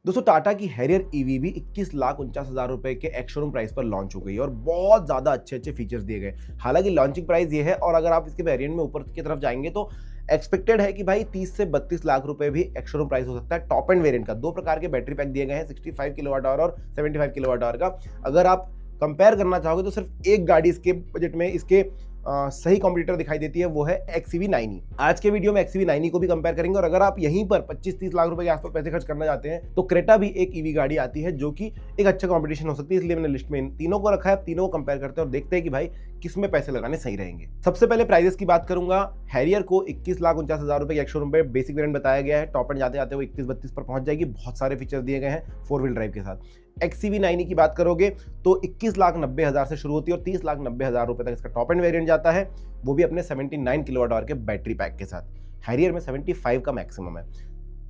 दोस्तों टाटा की Harrier EV भी 21,49,000 रुपए के एक्स शोरूम प्राइस पर लॉन्च हो गई है और बहुत ज्यादा अच्छे अच्छे फीचर्स दिए गए। हालांकि लॉन्चिंग प्राइस ये है और अगर आप इसके वेरिएंट में ऊपर की तरफ जाएंगे तो एक्सपेक्टेड है कि भाई 30 से 32 लाख रुपए भी एक्स शोरूम प्राइस हो सकता है। टॉप एंड वेरिएंट का दो प्रकार के बैटरी पैक दिए गए हैं, 65 किलोवाट आवर और 75 किलोवाट आवर का। अगर आप कंपेयर करना चाहोगे तो सिर्फ एक गाड़ी इसके बजट में इसके सही कॉम्पिटिटर दिखाई देती है, वो है XEV 9e। आज के वीडियो में XEV 9e को भी कंपेयर करेंगे और अगर आप यहीं पर 25-30 लाख रुपए के आसपास पैसे खर्च करना चाहते हैं तो क्रेटा भी एक ईवी गाड़ी आती है जो कि एक अच्छा कंपटीशन हो सकती है, इसलिए मैंने लिस्ट में इन तीनों को रखा है। तीनों को कंपेयर करते हैं और देखते हैं कि भाई किसमें पैसे लगाने सही रहेंगे। सबसे पहले प्राइसेस की बात करूंगा। हैरियर को 21,49,000 रुपए के एक्स शोरूम पे बेसिक वेरिएंट बताया गया है। टॉप एंड जाते जाते वो 31-32 पर पहुंच जाएगी। बहुत सारे फीचर्स दिए गए हैं 4 व्हील ड्राइव के साथ। XEV 9e की बात करोगे तो 21,90,000 से शुरू होती है और 30,90,000 रुपए तक इसका टॉप एंड वेरिएंट जाता है, वो भी अपने 79 किलोवाट आवर के बैटरी पैक के साथ। हैरियर में 75 का मैक्सिमम है।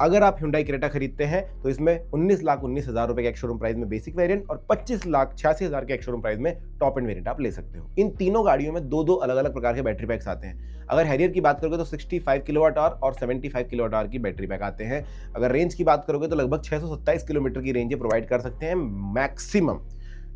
अगर आप Hyundai क्रेटा खरीदते हैं तो इसमें 19,19,000 रुपए के एक्स शोरूम प्राइस में बेसिक वेरिएंट और 25,86,000 के एक्स शोरूम प्राइस में टॉप एंड वेरिएंट आप ले सकते हो। इन तीनों गाड़ियों में दो अलग अलग प्रकार के बैटरी पैक्स आते हैं। अगर हैरियर की बात करोगे तो 65 किलोवाट आवर और 75 किलोवाट आवर की बैटरी पैक आते हैं। अगर रेंज की बात करोगे तो लगभग 627 किलोमीटर की रेंज प्रोवाइड कर सकते हैं मैक्सिमम।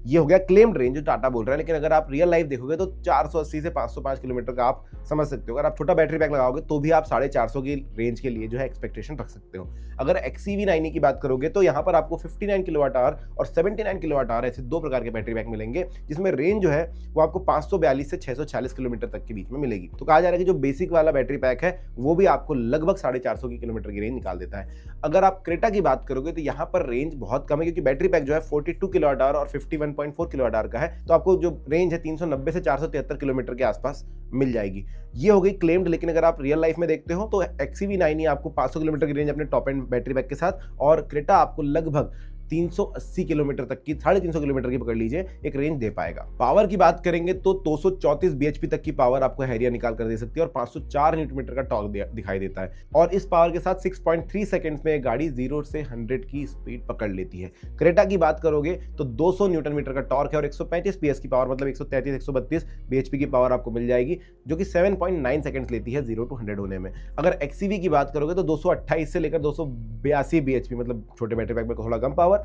ये हो गया क्लेम्ड रेंज जो टाटा बोल रहा है, लेकिन अगर आप रियल लाइफ देखोगे तो 480 से 505 किलोमीटर का आप समझ सकते हो। अगर आप छोटा बैटरी पैक लगाओगे तो भी आप 450 की रेंज के लिए जो है एक्सपेक्टेशन रख सकते हो। अगर XEV 9e की बात करोगे तो यहाँ पर आपको 59 किलोवाट आवर और 79 किलोवाट आवर ऐसे दो प्रकार के बैटरी पैक मिलेंगे, जिसमें रेंज जो है वो आपको 542 से 640 किलोमीटर तक के बीच में मिलेगी। तो कहा जा रहा है कि जो बेसिक वाला बैटरी पैक है वो भी आपको लगभग 450 की किलोमीटर की रेंज निकाल देता है। अगर आप क्रेटा की बात करोगे तो यहाँ पर रेंज बहुत कम है, क्योंकि बैटरी पैक जो है 42 किलोवाट आवर और 51.4 किलोवाट आवर का है, तो आपको जो रेंज है 390 से 473 किलोमीटर के आसपास मिल जाएगी। ये हो गई क्लेम्ड, लेकिन अगर आप रियल लाइफ में देखते हो तो XEV 9e आपको 500 किलोमीटर की रेंज अपने टॉप एंड बैटरी पैक के साथ और क्रेटा आपको लगभग 380 किलोमीटर तक की 350 किलोमीटर की पकड़ लीजिए एक रेंज दे पाएगा। पावर की बात करेंगे तो 234 bhp तक की पावर आपको हैरियर निकाल कर दे सकती है और 504 न्यूटन मीटर का टॉर्क दिखाई देता है। और इस पावर के साथ 6.3 सेकंड्स में गाड़ी 0 से 100 की स्पीड पकड़ लेती है। क्रेटा की बात करोगे तो 200 न्यूटन मीटर का टॉर्क है और 135 PS की पावर, मतलब 133-132 bhp की पावर आपको मिल जाएगी, जो कि 7.9 सेकंड्स लेती है 0 to 100 होने में। अगर XEV की बात करोगे तो 228 से लेकर 282 bhp, मतलब छोटे बैटरी पैक में थोड़ा कम पावर,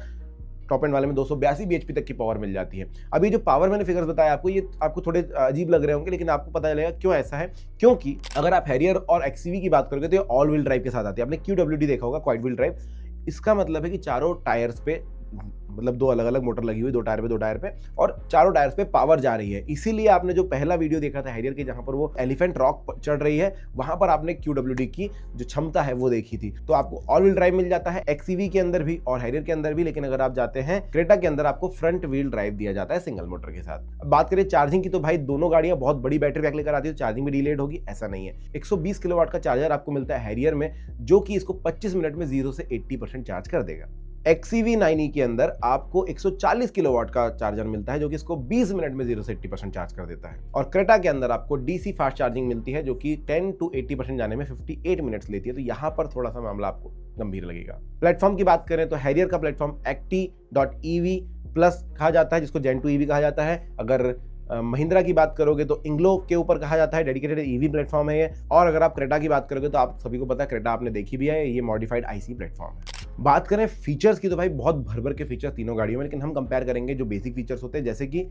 टॉप एंड वाले में 282 bhp तक की पावर मिल जाती है। अभी जो पावर मैंने फिगर्स बताया आपको, ये आपको थोड़े अजीब लग रहे होंगे, लेकिन आपको पता चलेगा क्यों ऐसा है। क्योंकि अगर आप हैरियर और XEV की बात करोगे तो ये ऑल व्हील ड्राइव के साथ आती है। आपने QWD देखा होगा, क्वाड व्हील ड्राइव। इसका मतलब है कि चारों टायर्स पे, मतलब दो अलग अलग मोटर लगी हुई, दो टायर पे और चारों टायर्स पे पावर जा रही है। इसीलिए आपने जो पहला वीडियो देखा था हैरियर के, जहां पर वो एलिफेंट रॉक चढ़ रही है, वहां पर आपने QWD की जो क्षमता है वो देखी थी। तो आपको ऑल व्हील ड्राइव मिल जाता है XEV के अंदर भी और हैरियर के अंदर भी, लेकिन अगर आप जाते हैं क्रेटा के अंदर आपको फ्रंट व्हील ड्राइव दिया जाता है सिंगल मोटर के साथ। अब बात करें चार्जिंग की तो भाई दोनों गाड़ियां बहुत बड़ी बैटरी पैक लेकर आती है, तो चार्जिंग भी डिलेड होगी ऐसा नहीं है। 120 किलोवाट का चार्जर आपको मिलता है हैरियर में, जो कि इसको 25 मिनट में 0 से 80% चार्ज कर देगा। XEV 9e के अंदर आपको 140 किलोवाट का चार्जर मिलता है, जो कि इसको 20 मिनट में 0 से 80% चार्ज कर देता है। और क्रेटा के अंदर आपको DC फास्ट चार्जिंग मिलती है, जो कि 10 to 80% जाने में 58 मिनट्स लेती है। तो यहाँ पर थोड़ा सा मामला आपको गंभीर लगेगा। प्लेटफॉर्म की बात करें तो हैरियर का प्लेटफॉर्म acti.ev प्लस कहा जाता है, जिसको Gen 2 EV कहा जाता है। अगर महिंद्रा की बात करोगे तो इंग्लो के ऊपर कहा जाता है, डेडिकेटेड EV प्लेटफॉर्म है ये। और अगर आप क्रेटा की बात करोगे तो आप सभी को पता है, क्रेटा आपने देखी भी है, ये मॉडिफाइड IC प्लेटफॉर्म है। बात करें फीचर्स की तो भाई बहुत भर के फीचर्स तीनों गाड़ियों में, लेकिन हम कंपेयर करेंगे जो बेसिक फीचर्स होते हैं, जैसे कि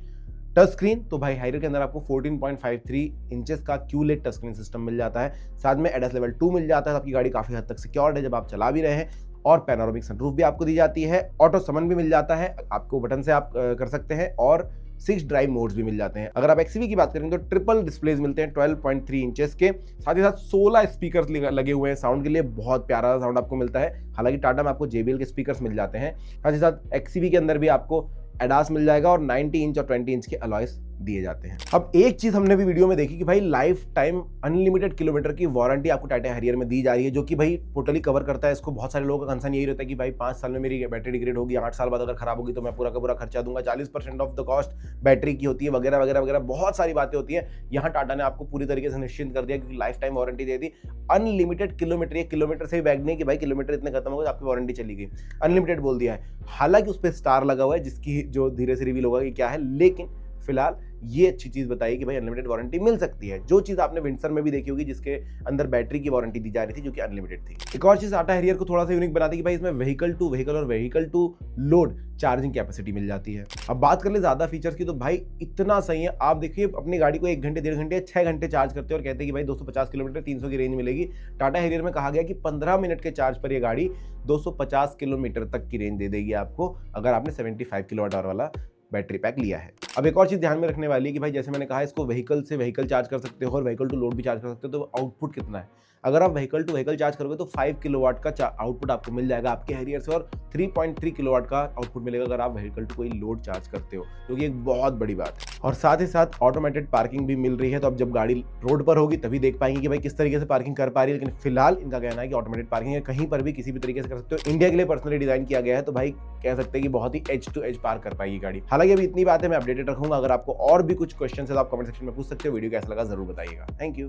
टच स्क्रीन। तो भाई हैरियर के अंदर आपको 14.53 इंचेस का QLED टच स्क्रीन सिस्टम मिल जाता है। साथ में ADAS लेवल 2 मिल जाता है, आपकी गाड़ी काफी हद तक सिक्योर्ड है जब आप चला भी रहे हैं। और पैनोरामिक सनरूफ भी आपको दी जाती है। ऑटो समन भी मिल जाता है, आपको बटन से आप कर सकते हैं। और 6 ड्राइव मोड्स भी मिल जाते हैं। अगर आप XEV की बात करें तो ट्रिपल डिस्प्लेज मिलते हैं 12.3 इंचेस के, साथ ही साथ 16 स्पीकर्स लगे हुए हैं साउंड के लिए। बहुत प्यारा साउंड आपको मिलता है। हालांकि टाटा में आपको JBL के स्पीकर्स मिल जाते हैं। साथ ही साथ XEV के अंदर भी आपको ADAS मिल जाएगा और 90 इंच और 20 इंच के अलॉयस दिए जाते हैं। अब एक चीज हमने भी वीडियो में देखी कि भाई लाइफ टाइम अनलिमिटेड किलोमीटर की वारंटी आपको टाटा हैरियर में दी जा रही है, जो कि भाई टोटली कवर करता है इसको। बहुत सारे लोगों का कंसर्न यही रहता है कि भाई 5 साल में मेरी बैटरी डिग्रेड होगी, 8 साल बाद अगर खराब होगी तो मैं पूरा का पूरा खर्चा दूंगा, 40% ऑफ द कॉस्ट बैटरी की होती है, वगैरह वगैरह वगैरह बहुत सारी बातें होती है। यहाँ टाटा ने आपको पूरी तरीके से निश्चिंत कर दिया कि लाइफ टाइम वारंटी दे दी। अनलिमिटेड किलोमीटर, ये किलोमीटर से भी बैग नहीं कि भाई किलोमीटर इतने खत्म हो गए आपकी वारंटी चली गई, अनलिमिटेड बोल दिया है। हालांकि उस पर स्टार लगा हुआ है, जिसकी जो धीरे से रिवील होगा कि क्या है, लेकिन फिलहाल ये अच्छी चीज़ बताई कि भाई अनलिमिटेड वारंटी मिल सकती है, जो चीज़ आपने विंडसर में भी देखी होगी जिसके अंदर बैटरी की वारंटी दी जा रही थी जो कि अनलिमिटेड थी। एक और चीज़ टाटा हैरियर को थोड़ा सा यूनिक बनाती है कि भाई इसमें व्हीकल टू व्हीकल और vehicle to load charging capacity मिल जाती है। अब बात कर ले ज़्यादा फीचर्स की, तो भाई इतना सही है। आप देखिए अपनी गाड़ी को 1 घंटे, 1.5 घंटे, 6 घंटे चार्ज करते हो और कहते हैं कि भाई 250 किलोमीटर 300 की रेंज मिलेगी। टाटा हैरियर में कहा गया कि 15 मिनट के चार्ज पर ये गाड़ी 250 किलोमीटर तक की रेंज दे देगी आपको, अगर आपने 75 किलोवाट आवर वाला बैटरी पैक लिया है। अब एक और चीज़ ध्यान में रखने वाली है कि भाई जैसे मैंने कहा इसको व्हीकल से व्हीकल चार्ज कर सकते हो और व्हीकल टू लोड भी चार्ज कर सकते हो, तो आउटपुट कितना है? अगर आप व्हीकल टू व्हीकल चार्ज करोगे तो 5 किलोवाट का आउटपुट आपको मिल जाएगा आपके हैरियर से, और 3.3 किलोवाट का आउटपुट मिलेगा अगर आप व्हीकल टू कोई लोड चार्ज करते हो, जो कि एक बहुत बड़ी बात है। और साथ ही साथ ऑटोमेटेड पार्किंग भी मिल रही है, तो अब जब गाड़ी रोड पर होगी तभी देख पाएंगे कि भाई किस तरीके से पार्किंग कर पा रही है। लेकिन फिलहाल इनका कहना है कि ऑटोमेटेड पार्किंग है, कहीं पर भी किसी भी तरीके से कर सकते हो। इंडिया के लिए पर्सनली डिजाइन किया गया है, तो भाई कह सकते हैं कि बहुत ही एज टू एज पार कर पाएगी गाड़ी। हालांकि अभी इतनी बात है, मैं अपडेटेड रखूंगा। अगर आपको और भी कुछ क्वेश्चन है तो आप कमेंट सेक्शन में पूछ सकते हो। वीडियो कैसा लगा जरूर बताइएगा। Thank you.